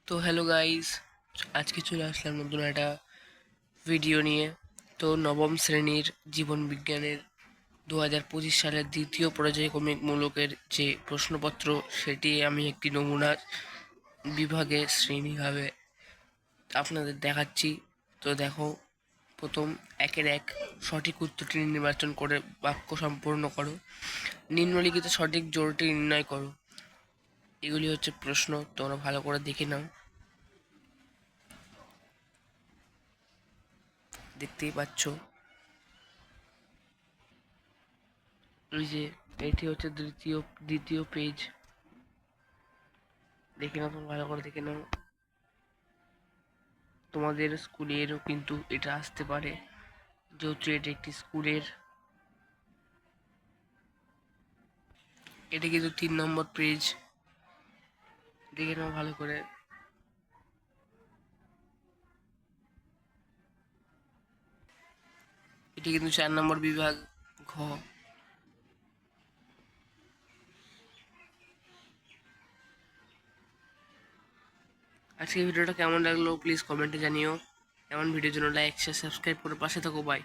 তো hello guys, আজকে চলে আসলাম নতুন একটা ভিডিও নিয়ে। তো নবম শ্রেণীর জীবন বিজ্ঞানের 2025 সালের দ্বিতীয় পর্যায়ক্রমিকমূলকের যে প্রশ্নপত্র, সেটি আমি একটি নমুনা বিভাগে শ্রেণীভাবে আপনাদের দেখাচ্ছি। তো দেখো, প্রথম একের এক সঠিক উত্তরটি নির্বাচন করে বাক্য সম্পূর্ণ করো। নিম্নলিখিত সঠিক জোড়টি নির্ণয় করো। এগুলি হচ্ছে প্রশ্ন, তোমরা ভালো করে দেখে নাও। দেখতেই পাচ্ছ, ওই যে এটি হচ্ছে দ্বিতীয় পেজ। দেখে নাও, তোমরা ভালো করে দেখে নাও। তোমাদের স্কুলেরও কিন্তু এটা আসতে পারে, যেহেতু এটা একটি স্কুলের। এটা কিন্তু 3 নম্বর পেজ, দেখে নাও ভালো করে। এটি কিন্তু 4 নম্বর বিভাগ, ঘ। আজকে ভিডিওটা কেমন লাগলো প্লিজ কমেন্টে জানিও। এমন ভিডিওর জন্য লাইক শেয়ার সাবস্ক্রাইব করে পাশে থাকো। বাই।